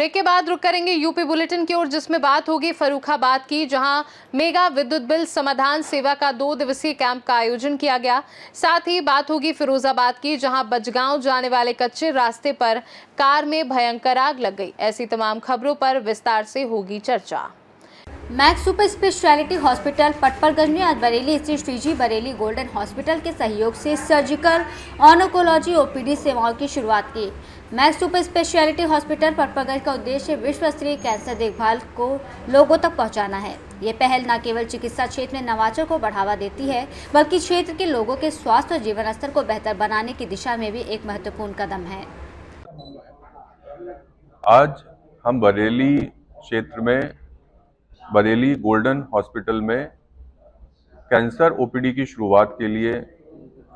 Break के बाद रुक करेंगे यूपी बुलेटिन की ओर, जिसमें बात होगी फर्रुखाबाद की, जहां मेगा विद्युत बिल समाधान सेवा का 2 दिवसीय कैंप का आयोजन किया गया। साथ ही बात होगी फिरोजाबाद की, जहां बजगांव जाने वाले कच्चे रास्ते पर कार में भयंकर आग लग गई। ऐसी तमाम खबरों पर विस्तार से होगी चर्चा। Max super speciality hospital Patparganj में आज बरेली स्थित श्रीजी बरेली गोल्डन हॉस्पिटल के सहयोग से सर्जिकल ऑन्कोलॉजी ओपीडी सेवाओं की शुरुआत की। Max super speciality hospital Patparganj का उद्देश्य विश्व स्तरीय कैंसर देखभाल को लोगों तक पहुंचाना है। ये पहल न केवल चिकित्सा क्षेत्र में नवाचार को बढ़ावा देती है, बल्कि क्षेत्र के लोगों के स्वास्थ्य और जीवन स्तर को बेहतर बनाने की दिशा में भी एक महत्वपूर्ण कदम है। आज हम बरेली क्षेत्र में बरेली गोल्डन हॉस्पिटल में कैंसर ओपीडी की शुरुआत के लिए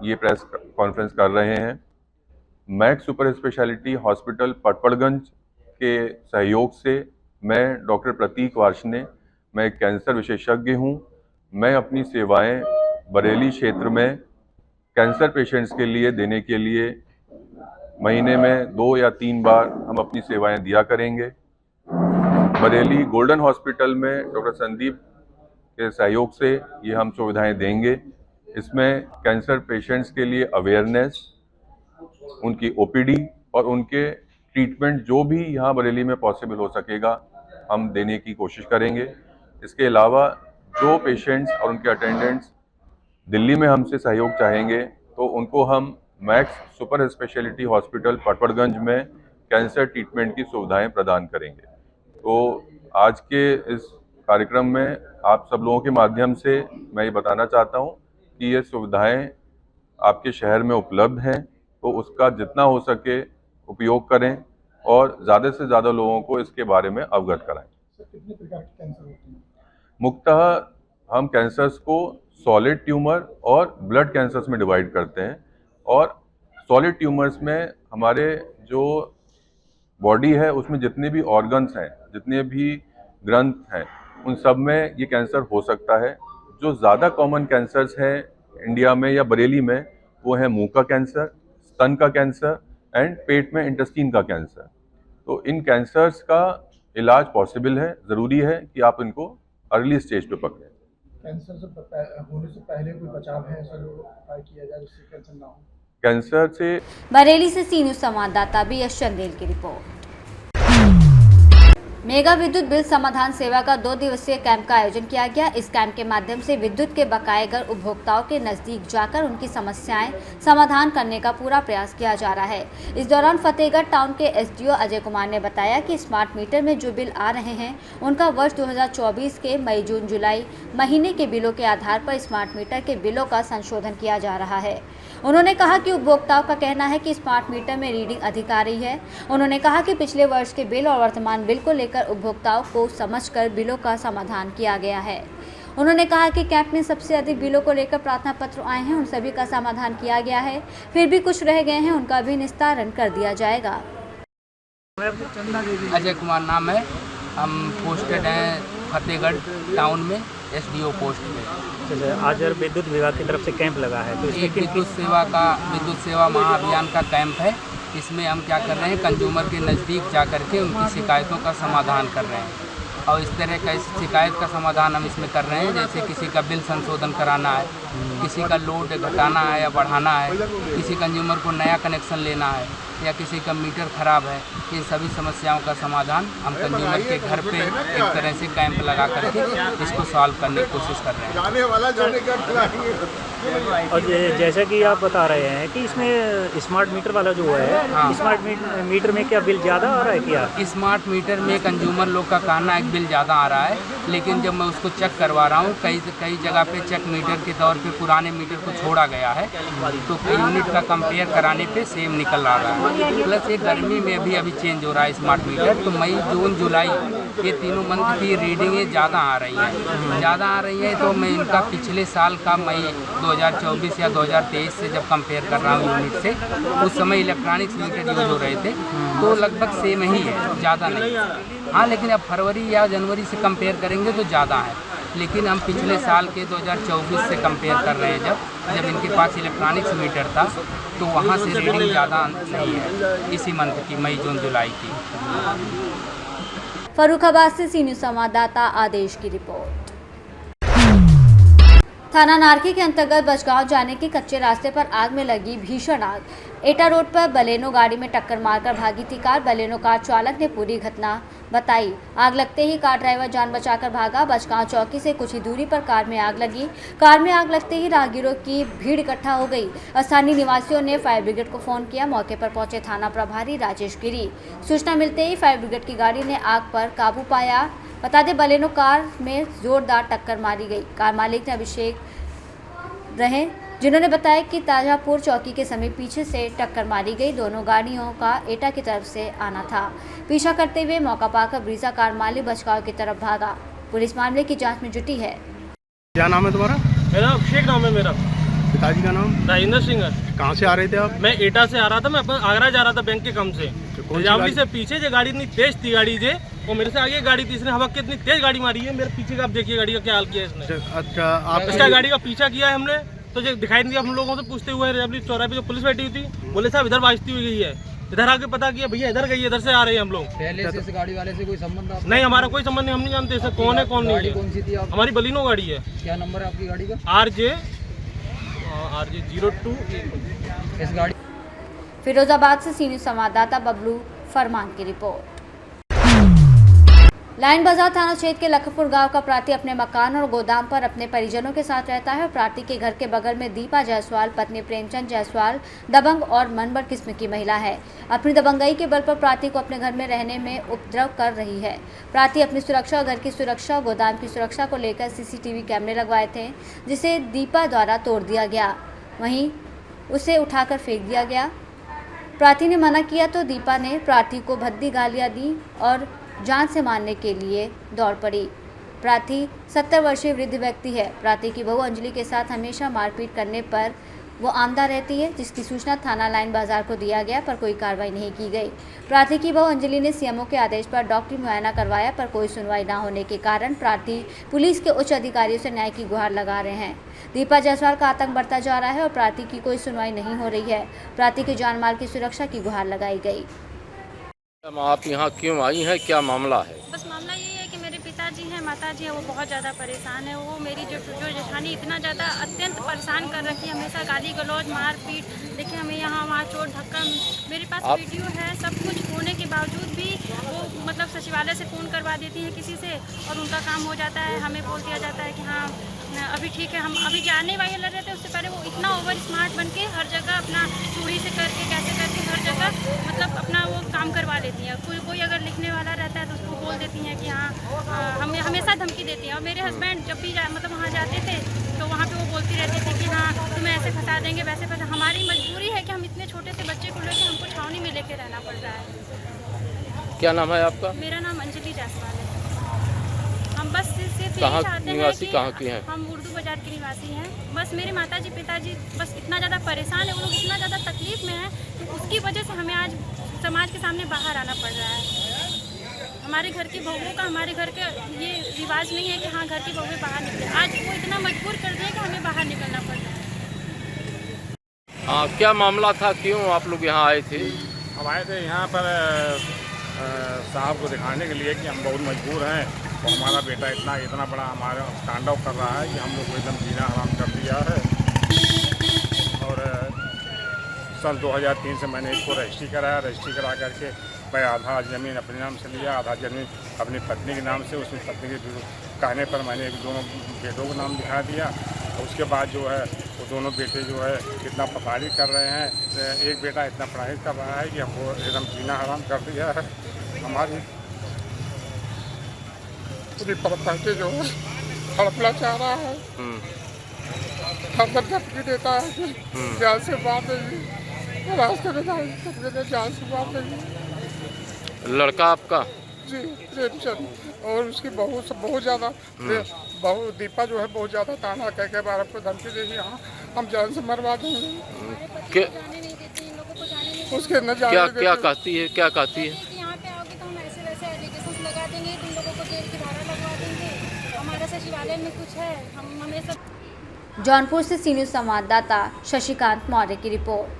ये प्रेस कॉन्फ्रेंस कर रहे हैं। Max super speciality hospital Patparganj के सहयोग से मैं डॉक्टर प्रतीक वार्ष्णेय, मैं एक कैंसर विशेषज्ञ हूँ। मैं अपनी सेवाएं बरेली क्षेत्र में कैंसर पेशेंट्स के लिए देने के लिए महीने में 2 या 3 बार हम अपनी सेवाएं दिया करेंगे। बरेली गोल्डन हॉस्पिटल में डॉक्टर संदीप के सहयोग से ये हम सुविधाएं देंगे। इसमें कैंसर पेशेंट्स के लिए अवेयरनेस, उनकी ओपीडी और उनके ट्रीटमेंट जो भी यहाँ बरेली में पॉसिबल हो सकेगा हम देने की कोशिश करेंगे। इसके अलावा जो पेशेंट्स और उनके अटेंडेंट्स दिल्ली में हमसे सहयोग चाहेंगे तो उनको हम max super speciality hospital Patparganj में कैंसर ट्रीटमेंट की सुविधाएं प्रदान करेंगे। तो आज के इस कार्यक्रम में आप सब लोगों के माध्यम से मैं ये बताना चाहता हूँ कि ये सुविधाएं आपके शहर में उपलब्ध हैं, तो उसका जितना हो सके उपयोग करें और ज़्यादा से ज़्यादा लोगों को इसके बारे में अवगत कराएं। कितने प्रकार के कैंसर होते हैं? मुख्यतः हम कैंसर्स को सॉलिड ट्यूमर और ब्लड कैंसर्स में डिवाइड करते हैं। और सॉलिड ट्यूमर्स में हमारे जो बॉडी है उसमें जितने भी ऑर्गन्स हैं, जितने भी ग्रंथ हैं, उन सब में ये कैंसर हो सकता है। जो ज़्यादा कॉमन कैंसर्स हैं इंडिया में या बरेली में वो है मुंह का कैंसर, स्तन का कैंसर एंड पेट में इंटेस्टाइन का कैंसर। तो इन कैंसर्स का इलाज पॉसिबल है, ज़रूरी है कि आप इनको अर्ली स्टेज पे पकड़ें। कैंसर से होने से पहले कोई बचाव है, ऐसा जो उपाय किया जाए जिससे कैंसर ना हो? कैंसर से बरेली से सी न्यूज़ संवाददाता BS चंदेल की रिपोर्ट। मेगा विद्युत बिल समाधान सेवा का 2 दिवसीय कैंप का आयोजन किया गया। इस कैंप के माध्यम से विद्युत के बकायेगर उपभोक्ताओं के नजदीक जाकर उनकी समस्याएं समाधान करने का पूरा प्रयास किया जा रहा है। इस दौरान फतेहगढ़ टाउन के SDO अजय कुमार ने बताया कि स्मार्ट मीटर में जो बिल आ रहे हैं उनका वर्ष 2024 के मई जून जुलाई महीने के बिलों के आधार पर स्मार्ट मीटर के बिलों का संशोधन किया जा रहा है। उन्होंने कहा कि उपभोक्ताओं का कहना है कि स्मार्ट मीटर में रीडिंग अधिक आ रही है। उन्होंने कहा कि पिछले वर्ष के बिल और वर्तमान बिल को लेकर उपभोक्ताओं को समझकर बिलों का समाधान किया गया है। उन्होंने कहा कि कैंप में सबसे अधिक बिलों को लेकर प्रार्थना पत्र आए हैं, उन सभी का समाधान किया गया है। फिर भी कुछ रह गए हैं, उनका भी निस्तारण कर दिया जाएगा। अजय कुमार नाम है, हम पोस्टेड हैं फतेहगढ़ टाउन में SDO पोस्ट में। आज विद्युत विभाग की तरफ से कैंप लगा है, तो एक विद्युत सेवा महाअभियान का कैंप है। इसमें हम क्या कर रहे हैं, कंज्यूमर के नज़दीक जा कर के उनकी शिकायतों का समाधान कर रहे हैं। और इस तरह का शिकायत का समाधान हम इसमें कर रहे हैं, जैसे किसी का बिल संशोधन कराना है, किसी का लोड घटाना है या बढ़ाना है, किसी कंज्यूमर को नया कनेक्शन लेना है या किसी का मीटर ख़राब है। इन सभी समस्याओं का समाधान हम कंज्यूमर के घर पे एक तरह से कैंप लगा करके इसको सॉल्व करने की कोशिश कर रहे हैं। और जैसा कि आप बता रहे हैं कि इसमें स्मार्ट मीटर वाला जो है, हाँ। स्मार्ट मीटर में क्या बिल ज़्यादा आ रहा है क्या? स्मार्ट मीटर में कंज्यूमर लोग का कहना है बिल ज़्यादा आ रहा है, लेकिन जब मैं उसको चेक करवा रहा हूँ, कई जगह पे चेक मीटर के तौर पे पुराने मीटर को छोड़ा गया है, तो यूनिट का कंपेयर कराने पे सेम निकल आ रहा है। प्लस ये गर्मी में अभी चेंज हो रहा है स्मार्ट मीटर, तो मई जून जुलाई ये तीनों मंथ की रीडिंगें ज़्यादा आ रही हैं। तो मैं इनका पिछले साल का मई 2024 या 2023 से जब कंपेयर कर रहा हूँ यूनिट से, उस समय इलेक्ट्रॉनिक्स मीटर यूज हो रहे थे, तो लगभग सेम ही है, ज़्यादा नहीं। हाँ, लेकिन अब फरवरी या जनवरी से कंपेयर करेंगे तो ज़्यादा है। लेकिन हम पिछले साल के 2024 से कंपेयर कर रहे हैं, जब इनके पास इलेक्ट्रॉनिक्स मीटर था, तो वहाँ से रीडिंग ज़्यादा नहीं है इसी मंथ की, मई जून जुलाई की। फर्रुखाबाद से सी न्यूज़ संवाददाता आदेश की रिपोर्ट। थाना नारकी के अंतर्गत बचगांव जाने के कच्चे रास्ते पर आग में लगी भीषण आग। एटा रोड पर बलेनो गाड़ी में टक्कर मारकर भागी थी कार। बलेनो कार चालक ने पूरी घटना बताई। आग लगते ही कार ड्राइवर जान बचाकर भागा। बचगांव चौकी से कुछ ही दूरी पर कार में आग लगी। कार में आग लगते ही राहगीरों की भीड़ इकट्ठा हो गई। स्थानीय निवासियों ने फायर ब्रिगेड को फोन किया। मौके पर पहुंचे थाना प्रभारी राजेश गिरी। सूचना मिलते ही फायर ब्रिगेड की गाड़ी ने आग पर काबू पाया। बता दें, बलेनो कार में जोरदार टक्कर मारी गई। कार मालिक ने अभिषेक रहे, जिन्होंने बताया कि ताजापुर चौकी के समीप पीछे से टक्कर मारी गई। दोनों गाड़ियों का एटा की तरफ से आना था। पीछा करते हुए मौका पाकर ब्रीजा कार मालिक बचगांव की तरफ भागा। पुलिस मामले की जांच में जुटी है। क्या नाम है तुम्हारा? मेरा अभिषेक नाम है मेरा। पिताजी का नाम? राजेंद्र सिंह है। कहाँ से आ रहे थे आप? मैं एटा से आ रहा था, मैं अपना आगरा जा रहा था बैंक के काम से। निजामुद्दीन से पीछे जो गाड़ी इतनी तेज थी गाड़ी जे, वो मेरे से आगे गाड़ी थी, इसने हवा की इतनी तेज गाड़ी मारी है। मेरे पीछे का आप देखिए गाड़ी का क्या हाल किया है इसने। अच्छा, आप इसका गाड़ी का पीछा किया है हमने, तो जो दिखाई नहीं दिया। हम लोगों से पूछते हुए चौराहे पे जो पुलिस बैठी हुई थी, बोले साहब इधर वाजती हुई गई है। इधर आके पता किया, भैया इधर गई है, इधर से आ रहे हैं हम लोग। पहले से इस गाड़ी वाले से कोई संबंध नहीं, हमारा कोई संबंध नहीं, हम नहीं जानते सर कौन है कौन नहीं है। कौन सी थी आप? हमारी बलिनो गाड़ी है। क्या नंबर है आपकी गाड़ी का? RJ 02। इस गाड़ी फिरोजाबाद से सी न्यूज़ संवाददाता बबलू फरमान की रिपोर्ट। लाइन बाजार थाना क्षेत्र के लखनपुर गांव का प्रार्थी अपने मकान और गोदाम पर अपने परिजनों के साथ रहता है। प्रार्थी के घर के बगल में दीपा जायसवाल पत्नी प्रेमचंद जायसवाल दबंग और मनबर किस्म की महिला है। अपनी दबंगई के बल पर प्रार्थी को अपने घर में रहने में उपद्रव कर रही है। प्रार्थी अपनी सुरक्षा, घर की सुरक्षा, गोदाम की सुरक्षा को लेकर CCTV कैमरे लगवाए थे, जिसे दीपा द्वारा तोड़ दिया गया। वहीं उसे उठाकर फेंक दिया गया। प्रार्थी ने मना किया तो दीपा ने प्रार्थी को भद्दी गालियाँ दी और जान से मारने के लिए दौड़ पड़ी। प्रार्थी 70 वर्षीय वृद्ध व्यक्ति है। प्रार्थी की बहू अंजलि के साथ हमेशा मारपीट करने पर वो आमदा रहती है, जिसकी सूचना थाना लाइन बाजार को दिया गया पर कोई कार्रवाई नहीं की गई। प्रार्थी की बहू अंजलि ने CMO के आदेश पर डॉक्टरी मुआयना करवाया पर कोई सुनवाई न होने के कारण प्रार्थी पुलिस के उच्च अधिकारियों से न्याय की गुहार लगा रहे हैं। दीपा जायसवाल का आतंक बढ़ता जा रहा है और प्रार्थी की कोई सुनवाई नहीं हो रही है। प्रार्थी की जान माल की सुरक्षा की गुहार लगाई गई। आप यहाँ क्यों आई हैं, क्या मामला है? बस मामला ये है कि मेरे पिताजी हैं, माताजी हैं, वो बहुत ज़्यादा परेशान है। वो मेरी जो जेठानी इतना ज़्यादा अत्यंत परेशान कर रखी है, हमेशा गाली गलौज मारपीट। देखिए हमें यहाँ वहाँ चोट धक्का, मेरे पास वीडियो है। सब कुछ होने के बावजूद भी वो मतलब सचिवालय से फ़ोन करवा देती है किसी से और उनका काम हो जाता है। हमें बोल दिया जाता है कि हाँ अभी ठीक है। हम अभी जाने वाले लग रहे थे, उससे पहले वो इतना ओवर स्मार्ट बन के हर जगह अपना चूड़ी से करके कैसे करके हर जगह मतलब अपना वो काम करवा लेती हैं। कोई अगर लिखने वाला रहता है तो उसको बोल देती हैं कि हाँ हमें हमेशा धमकी देती हैं। और मेरे हस्बैंड जब भी मतलब वहाँ जाते थे तो वहाँ पे वो बोलती रहती थी कि हाँ तुम्हें ऐसे फंसा देंगे वैसे फंसा। हमारी मजबूरी है कि हम इतने छोटे से बच्चे को लेकर हमको छावनी में लेके रहना पड़ रहा है। क्या नाम है आपका? मेरा नाम अंजलि जायसवाल है। हम बस सिर्फ कहाँ चाहते हैं निवासी, कि कहाँ की हैं? हम उर्दू बाजार के निवासी हैं। बस मेरे माताजी पिताजी बस इतना ज़्यादा परेशान है, वो लोग इतना ज़्यादा तकलीफ में हैं कि उसकी वजह से हमें आज समाज के सामने बाहर आना पड़ रहा है। हमारे घर की बहुओं का, हमारे घर का ये रिवाज नहीं है कि हाँ घर की बहुएं बाहर निकले। आज वो इतना मजबूर कर दिया कि हमें बाहर निकलना पड़ रहा है। हाँ, क्या मामला था, क्यों आप लोग यहाँ आए थे? हम आए थे यहाँ पर साहब को दिखाने के लिए कि हम बहुत मजबूर हैं और हमारा बेटा इतना बड़ा हमारे तांडव कर रहा है कि हम लोग को एकदम जीना हराम कर दिया है। और सन 2003 से मैंने इसको रजिस्ट्री कराया। रजिस्ट्री करा करके मैं आधा ज़मीन अपने नाम से लिया, आधा ज़मीन अपनी पत्नी के नाम से। उसमें पत्नी के कहने पर मैंने दोनों बेटों को नाम दिखा दिया। और उसके बाद जो है वो दोनों बेटे जो है इतना पढ़ाई कर रहे हैं। एक बेटा इतना पढ़ाई कर रहा है कि हमको एकदम जीना हराम कर दिया है। हमारी पूरी प्रॉपर्टी जो है हड़पना चाह रहा है। हर धमकी देता है कि जान से बात नहीं, रास्ते में जान से बात नहीं। लड़का आपका? जी प्रेमचंद। और उसकी बहू बहुत ज़्यादा, बहू दीपा जो है बहुत ज़्यादा ताना कह के बार आपको धमकी देगी, हाँ हम जान से मरवा देंगे। उसके न जाने क्या कहती है, क्या कहती है? यहाँ पे आओगे तो हम ऐसे वैसे एलिगेशंस लगा देंगे, तुम लोगों को जेल की धारा लगवा देंगे, हमारा सचिवालय में कुछ है, हम हमें सब। जौनपुर से सी न्यूज़ संवाददाता शशिकांत मौर्य की रिपोर्ट।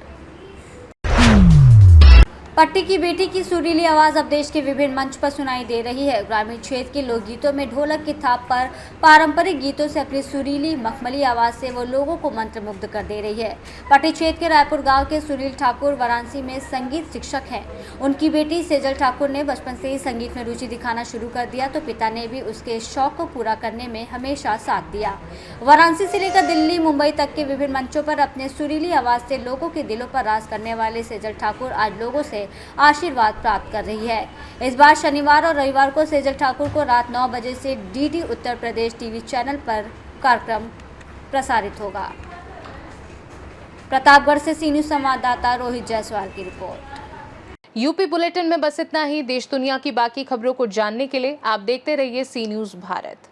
पट्टी की बेटी की सुरीली आवाज अब देश के विभिन्न मंच पर सुनाई दे रही है। ग्रामीण क्षेत्र के लोकगीतों में ढोलक की थाप पर पारंपरिक गीतों से अपनी सुरीली मखमली आवाज से वो लोगों को मंत्रमुग्ध कर दे रही है। पट्टी क्षेत्र के रायपुर गांव के सुनील ठाकुर वाराणसी में संगीत शिक्षक हैं। उनकी बेटी सेजल ठाकुर ने बचपन से ही संगीत में रुचि दिखाना शुरू कर दिया तो पिता ने भी उसके शौक को पूरा करने में हमेशा साथ दिया। वाराणसी से लेकर दिल्ली, मुंबई तक के विभिन्न मंचों पर अपने सुरीली आवाज से लोगों के दिलों पर राज करने वाले सेजल ठाकुर आज लोगों से आशीर्वाद प्राप्त कर रही है। इस बार शनिवार और रविवार को सेजल ठाकुर को रात 9 बजे से DD Uttar Pradesh TV channel पर कार्यक्रम प्रसारित होगा। प्रतापगढ़ से सी न्यूज़ संवाददाता रोहित जायसवाल की रिपोर्ट। यूपी बुलेटिन में बस इतना ही। देश दुनिया की बाकी खबरों को जानने के लिए आप देखते रहिए सी न्यूज़ भारत।